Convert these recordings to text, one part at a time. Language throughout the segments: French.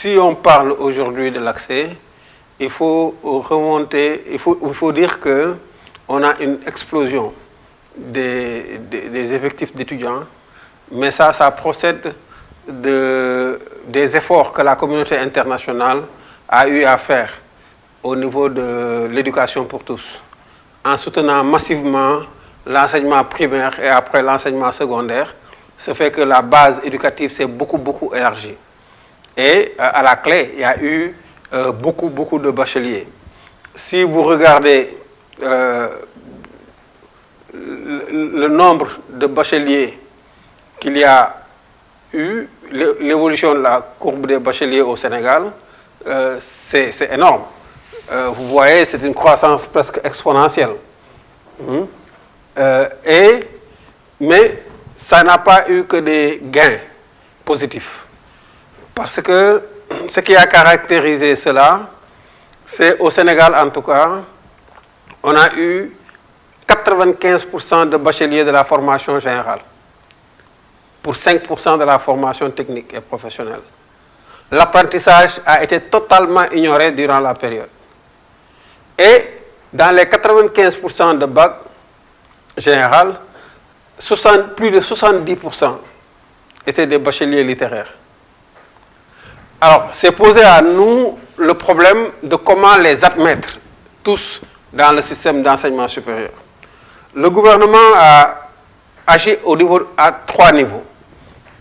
si on parle aujourd'hui de l'accès, il faut remonter, il faut dire qu'on a une explosion des effectifs d'étudiants, mais ça procède des efforts que la communauté internationale a eu à faire au niveau de l'éducation pour tous, en soutenant massivement l'enseignement primaire et après l'enseignement secondaire, ce fait que la base éducative s'est beaucoup élargie. Et à la clé, il y a eu beaucoup de bacheliers. Si vous regardez le nombre de bacheliers qu'il y a eu, l'évolution de la courbe des bacheliers au Sénégal, c'est énorme. Vous voyez, c'est une croissance presque exponentielle. Mais ça n'a pas eu que des gains positifs. Parce que ce qui a caractérisé cela, c'est au Sénégal en tout cas, on a eu 95% de bacheliers de la formation générale pour 5% de la formation technique et professionnelle. L'apprentissage a été totalement ignoré durant la période. Et dans les 95% de bac général, plus de 70% étaient des bacheliers littéraires. Alors, c'est posé à nous le problème de comment les admettre tous dans le système d'enseignement supérieur. Le gouvernement a agi à 3 niveaux.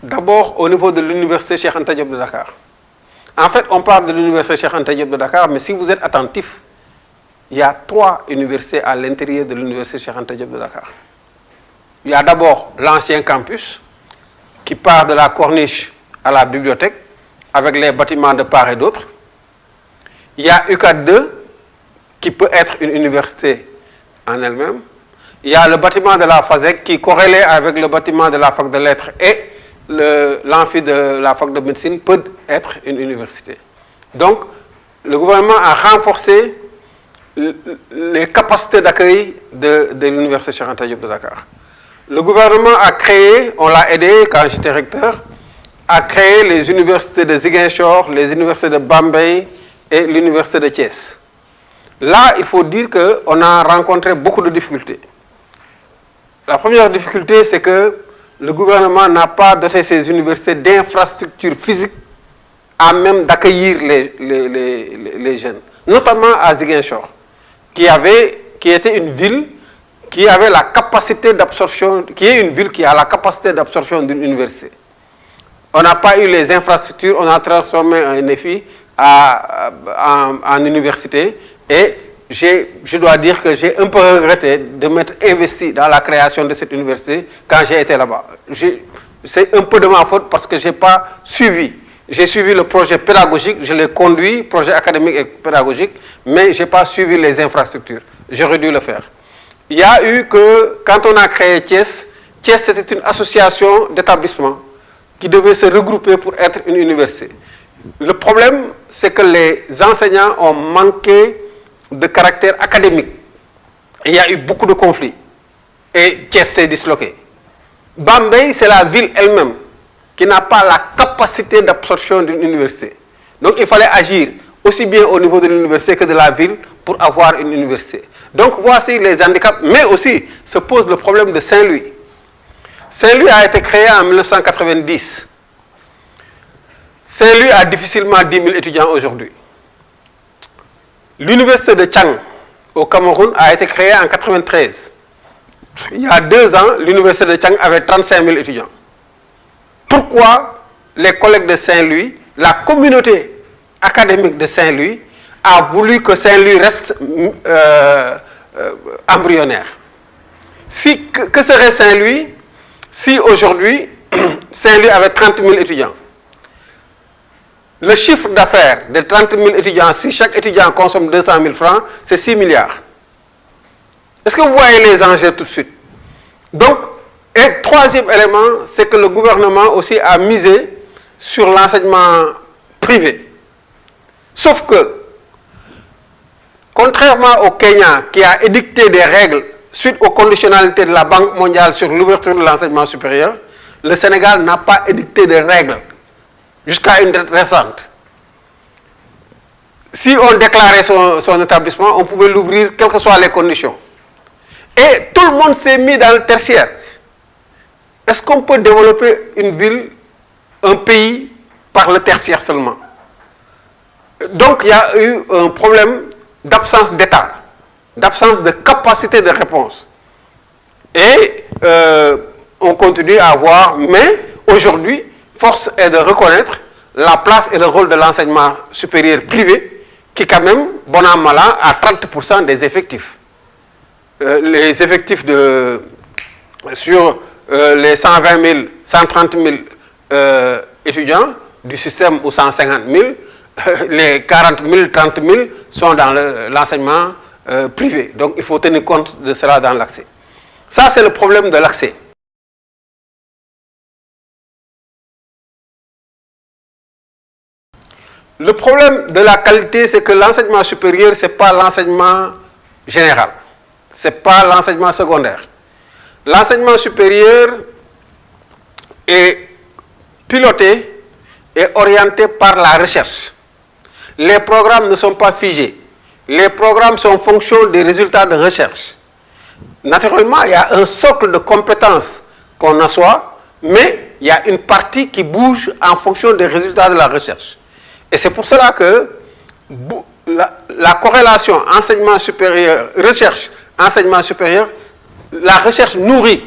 D'abord, au niveau de l'université Cheikh Anta Diop de Dakar. En fait, on parle de l'université Cheikh Anta Diop de Dakar, mais si vous êtes attentif, il y a 3 universités à l'intérieur de l'université Cheikh Anta Diop de Dakar. Il y a d'abord l'ancien campus, qui part de la corniche à la bibliothèque, avec les bâtiments de part et d'autre. Il y a UCAD 2, qui peut être une université en elle-même. Il y a le bâtiment de la FASEC, qui corrélé avec le bâtiment de la fac de lettres et l'amphi de la fac de médecine peut être une université. Donc, le gouvernement a renforcé les capacités d'accueil de l'université Cheikh Anta Diop de Dakar. Le gouvernement a créé, on l'a aidé quand j'étais recteur, a créé les universités de Ziguinchor, les universités de Bambey et l'université de Thiès. Là, il faut dire qu'on a rencontré beaucoup de difficultés. La première difficulté, c'est que le gouvernement n'a pas doté ces universités d'infrastructures physiques à même d'accueillir les jeunes, notamment à Ziguinchor, qui était une ville qui avait la capacité d'absorption, qui est une ville qui a la capacité d'absorption d'une université. On n'a pas eu les infrastructures, on a transformé un EFI en université et je dois dire que j'ai un peu regretté de m'être investi dans la création de cette université quand j'ai été là-bas. C'est un peu de ma faute parce que je n'ai pas suivi. J'ai suivi le projet pédagogique, je l'ai conduit, projet académique et pédagogique, mais je n'ai pas suivi les infrastructures. J'aurais dû le faire. Il y a eu que, quand on a créé Thiès, Thiès c'était une association d'établissements qui devait se regrouper pour être une université. Le problème, c'est que les enseignants ont manqué de caractère académique. Et il y a eu beaucoup de conflits. Et Thiès s'est disloqué. Bambey, c'est la ville elle-même qui n'a pas la capacité d'absorption d'une université. Donc il fallait agir aussi bien au niveau de l'université que de la ville pour avoir une université. Donc voici les handicaps, mais aussi se pose le problème de Saint-Louis. Saint-Louis a été créé en 1990. Saint-Louis a difficilement 10 000 étudiants aujourd'hui. L'université de Tchang au Cameroun a été créée en 1993. Il y a 2 ans, l'université de Tchang avait 35 000 étudiants. Pourquoi les collègues de Saint-Louis, la communauté académique de Saint-Louis, a voulu que Saint-Louis reste embryonnaire? Que serait Saint-Louis si aujourd'hui Saint-Louis avait 30 000 étudiants? Le chiffre d'affaires de 30 000 étudiants, si chaque étudiant consomme 200 000 francs, c'est 6 milliards. Est-ce que vous voyez les enjeux tout de suite? Donc, et troisième élément, c'est que le gouvernement aussi a misé sur l'enseignement privé. Sauf que, contrairement au Kenya qui a édicté des règles suite aux conditionnalités de la Banque mondiale sur l'ouverture de l'enseignement supérieur, le Sénégal n'a pas édicté de règles jusqu'à une date récente. si on déclarait son établissement, on pouvait l'ouvrir quelles que soient les conditions. Et tout le monde s'est mis dans le tertiaire. Est-ce qu'on peut développer une ville, un pays, par le tertiaire seulement? Donc il y a eu un problème d'absence d'État, d'absence de capacité de réponse. Et on continue à avoir, mais aujourd'hui, force est de reconnaître la place et le rôle de l'enseignement supérieur privé, qui quand même, bon an mal an, à 30% des effectifs. Les effectifs sur les 120 000, 130 000 étudiants du système ou 150 000, les 40 000, 30 000 sont dans l'enseignement privé. Donc il faut tenir compte de cela dans l'accès. Ça, c'est le problème de l'accès. Le problème de la qualité, c'est que l'enseignement supérieur, ce n'est pas l'enseignement général. Ce n'est pas l'enseignement secondaire. L'enseignement supérieur est piloté et orienté par la recherche. Les programmes ne sont pas figés. Les programmes sont en fonction des résultats de recherche. Naturellement, il y a un socle de compétences qu'on assoit, mais il y a une partie qui bouge en fonction des résultats de la recherche. Et c'est pour cela que la corrélation enseignement supérieur, recherche, enseignement supérieur, la recherche nourrit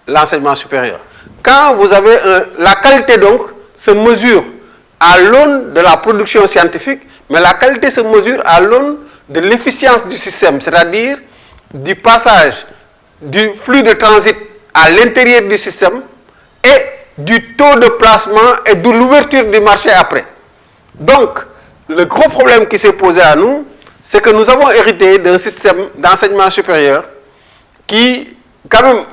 l'enseignement supérieur. Quand vous avez la qualité donc se mesure à l'aune de la production scientifique, mais la qualité se mesure à l'aune de l'efficience du système, c'est-à-dire du passage du flux de transit à l'intérieur du système et du taux de placement et de l'ouverture du marché après. Donc, le gros problème qui s'est posé à nous, c'est que nous avons hérité d'un système d'enseignement supérieur qui, quand même,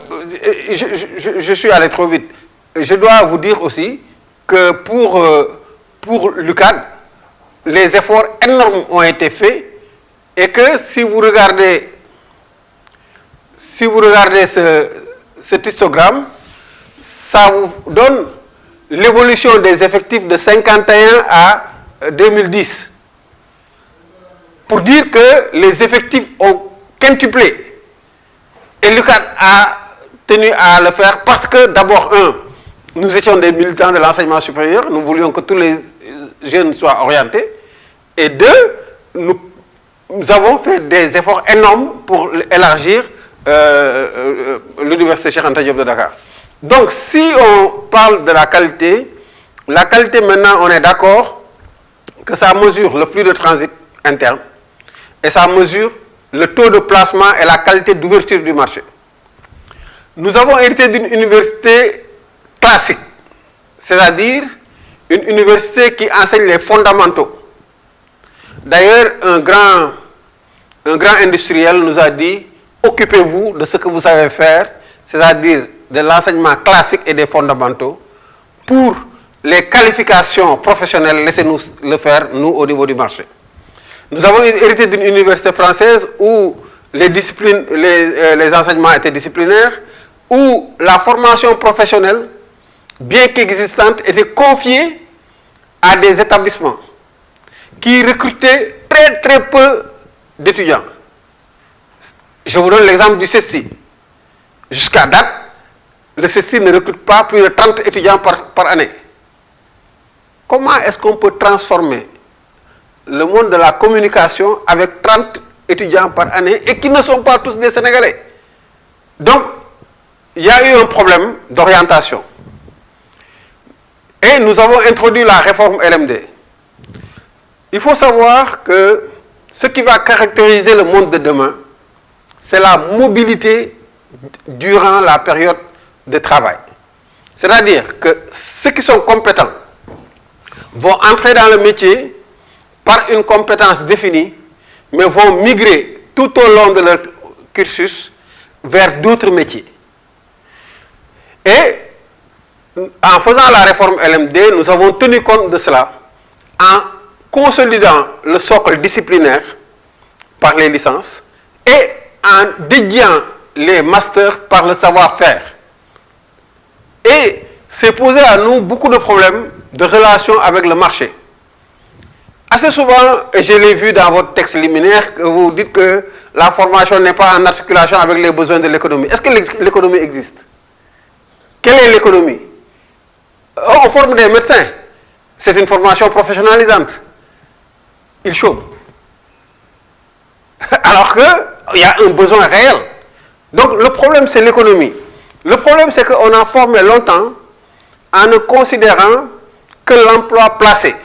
je suis allé trop vite. Je dois vous dire aussi que pour l'UCAD, les efforts énormes ont été faits et que si vous regardez cet histogramme, ça vous donne l'évolution des effectifs de 51 à 2010. Pour dire que les effectifs ont quintuplé. Et l'UCAD a tenu à le faire parce que d'abord, nous étions des militants de l'enseignement supérieur, nous voulions que tous les jeunes soient orientés. Et deux, nous avons fait des efforts énormes pour élargir l'université Cheikh Anta Diop de Dakar. Donc, si on parle de la qualité maintenant, on est d'accord que ça mesure le flux de transit interne et ça mesure le taux de placement et la qualité d'ouverture du marché. Nous avons hérité d'une université classique, c'est-à-dire une université qui enseigne les fondamentaux. D'ailleurs, un grand industriel nous a dit « Occupez-vous de ce que vous savez faire, c'est-à-dire de l'enseignement classique et des fondamentaux. Pour les qualifications professionnelles, laissez-nous le faire, nous, au niveau du marché. » Nous avons hérité d'une université française où les enseignements étaient disciplinaires, où la formation professionnelle, bien qu'existante, était confiée à des établissements qui recrutaient très très peu d'étudiants. Je vous donne l'exemple du CESTI. Jusqu'à date, le CESTI ne recrute pas plus de 30 étudiants par année. Comment est-ce qu'on peut transformer le monde de la communication avec 30 étudiants par année et qui ne sont pas tous des Sénégalais? Donc, il y a eu un problème d'orientation. Et nous avons introduit la réforme LMD. Il faut savoir que ce qui va caractériser le monde de demain, c'est la mobilité durant la période de travail. C'est-à-dire que ceux qui sont compétents vont entrer dans le métier par une compétence définie, mais vont migrer tout au long de leur cursus vers d'autres métiers. Et en faisant la réforme LMD, nous avons tenu compte de cela en consolidant le socle disciplinaire par les licences et en dédiant les masters par le savoir-faire. Et c'est posé à nous beaucoup de problèmes de relation avec le marché. assez souvent, et je l'ai vu dans votre texte liminaire, que vous dites que la formation n'est pas en articulation avec les besoins de l'économie. Est-ce que l'économie existe? Quelle est l'économie? On forme des médecins. C'est une formation professionnalisante. Ils chôment. Alors qu'il y a un besoin réel. Donc le problème, c'est l'économie. Le problème, c'est qu'on a formé longtemps en ne considérant que l'emploi placé.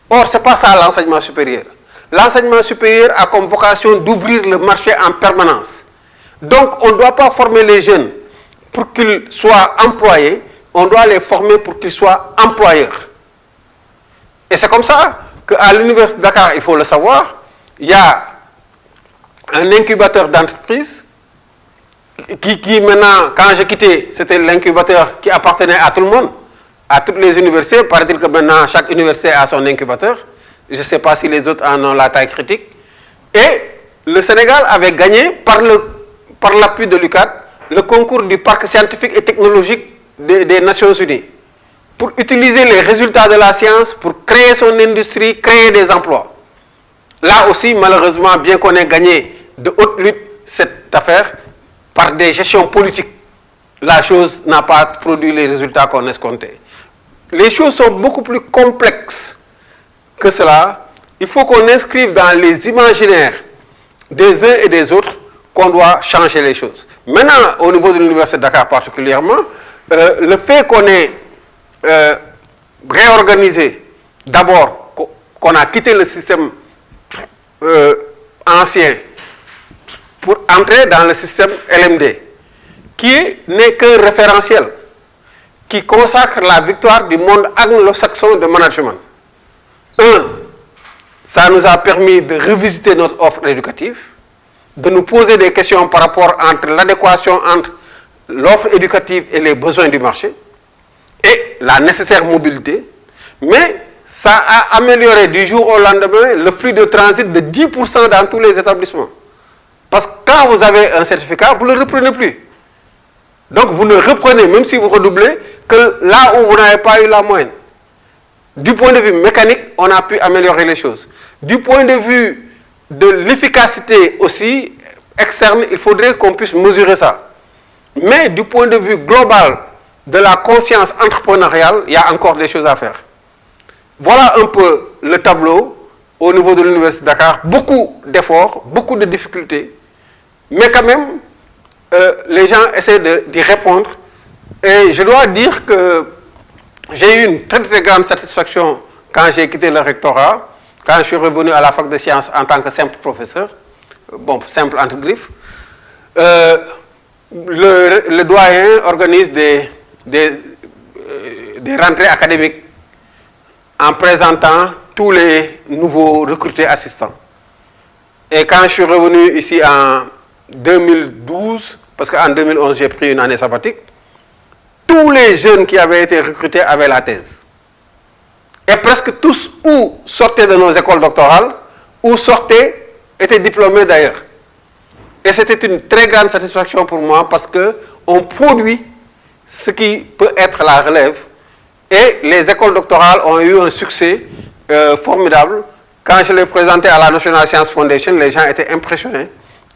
Or, ce n'est pas ça l'enseignement supérieur. L'enseignement supérieur a comme vocation d'ouvrir le marché en permanence. Donc, on ne doit pas former les jeunes pour qu'ils soient employés, on doit les former pour qu'ils soient employeurs. Et c'est comme ça qu'à l'Université de Dakar, il faut le savoir, il y a un incubateur d'entreprise qui maintenant, quand j'ai quitté, c'était l'incubateur qui appartenait à tout le monde, à toutes les universités. Paraît-il que maintenant, chaque université a son incubateur. Je ne sais pas si les autres en ont la taille critique. Et le Sénégal avait gagné, par l'appui de l'UCAD, le concours du parc scientifique et technologique des Nations Unies, pour utiliser les résultats de la science, pour créer son industrie, créer des emplois. Là aussi, malheureusement, bien qu'on ait gagné de haute lutte cette affaire, par des gestions politiques, la chose n'a pas produit les résultats qu'on escomptait. Les choses sont beaucoup plus complexes que cela. Il faut qu'on inscrive dans les imaginaires des uns et des autres qu'on doit changer les choses. Maintenant, au niveau de l'Université de Dakar particulièrement, le fait qu'on ait réorganisé, d'abord qu'on a quitté le système ancien pour entrer dans le système LMD, qui n'est qu'un référentiel, qui consacre la victoire du monde anglo-saxon de management. Ça nous a permis de revisiter notre offre éducative, de nous poser des questions par rapport entre l'adéquation entre l'offre éducative et les besoins du marché, et la nécessaire mobilité, mais ça a amélioré du jour au lendemain le flux de transit de 10% dans tous les établissements. Parce que quand vous avez un certificat, vous ne le reprenez plus. Donc vous ne reprenez, même si vous redoublez, que là où vous n'avez pas eu la moyenne. Du point de vue mécanique, on a pu améliorer les choses. Du point de vue de l'efficacité aussi externe, il faudrait qu'on puisse mesurer ça. Mais du point de vue global de la conscience entrepreneuriale, il y a encore des choses à faire. Voilà un peu le tableau au niveau de l'Université de Dakar. Beaucoup d'efforts, beaucoup de difficultés, mais quand même, les gens essaient d'y répondre. Et je dois dire que j'ai eu une très très grande satisfaction quand j'ai quitté le rectorat, quand je suis revenu à la fac de sciences en tant que simple professeur, bon, simple entre griffes. Le doyen organise des rentrées académiques en présentant tous les nouveaux recrutés assistants. Et quand je suis revenu ici en 2012, parce qu'en 2011 j'ai pris une année sabbatique, tous les jeunes qui avaient été recrutés avaient la thèse. Et presque tous ou sortaient de nos écoles doctorales, ou sortaient, étaient diplômés d'ailleurs. Et c'était une très grande satisfaction pour moi parce qu'on produit ce qui peut être la relève. Et les écoles doctorales ont eu un succès formidable. Quand je l'ai présenté à la National Science Foundation, les gens étaient impressionnés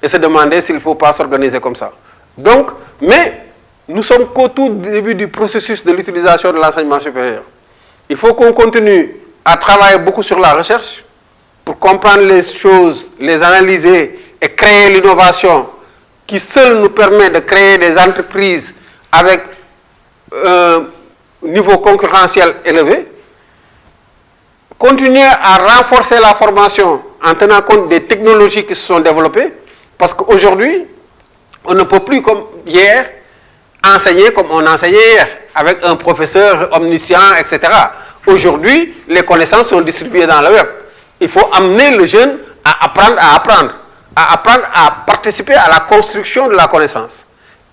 et se demandaient s'il ne faut pas s'organiser comme ça. Donc, mais nous sommes qu'au tout début du processus de l'utilisation de l'enseignement supérieur. Il faut qu'on continue à travailler beaucoup sur la recherche pour comprendre les choses, les analyser et créer l'innovation qui seule nous permet de créer des entreprises avec un niveau concurrentiel élevé. Continuer à renforcer la formation en tenant compte des technologies qui se sont développées, parce qu'aujourd'hui, on ne peut plus comme hier enseigner comme on enseignait hier, avec un professeur omniscient, etc. Aujourd'hui, les connaissances sont distribuées dans le web. Il faut amener le jeune à apprendre à participer à la construction de la connaissance.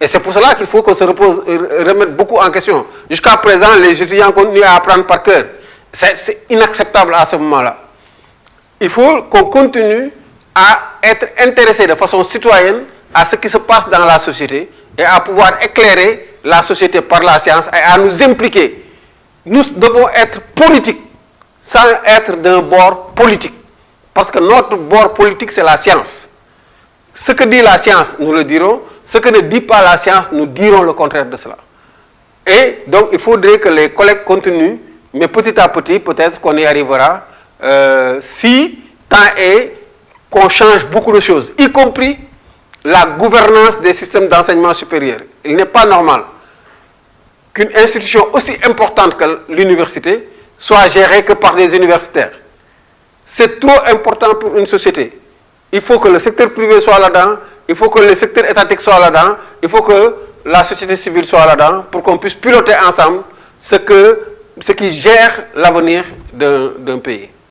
Et c'est pour cela qu'il faut qu'on se remette beaucoup en question. Jusqu'à présent, les étudiants continuent à apprendre par cœur. C'est inacceptable à ce moment-là. Il faut qu'on continue à être intéressé de façon citoyenne à ce qui se passe dans la société et à pouvoir éclairer la société par la science et à nous impliquer. Nous devons être politiques. sans être d'un bord politique. Parce que notre bord politique, c'est la science. Ce que dit la science, nous le dirons. Ce que ne dit pas la science, nous dirons le contraire de cela. Et donc, il faudrait que les collègues continuent, mais petit à petit, peut-être qu'on y arrivera, si tant est qu'on change beaucoup de choses, y compris la gouvernance des systèmes d'enseignement supérieur. Il n'est pas normal qu'une institution aussi importante que l'université soit gérée que par des universitaires. C'est trop important pour une société. Il faut que le secteur privé soit là-dedans, il faut que le secteur étatique soit là-dedans, il faut que la société civile soit là-dedans pour qu'on puisse piloter ensemble ce qui gère l'avenir d'un pays.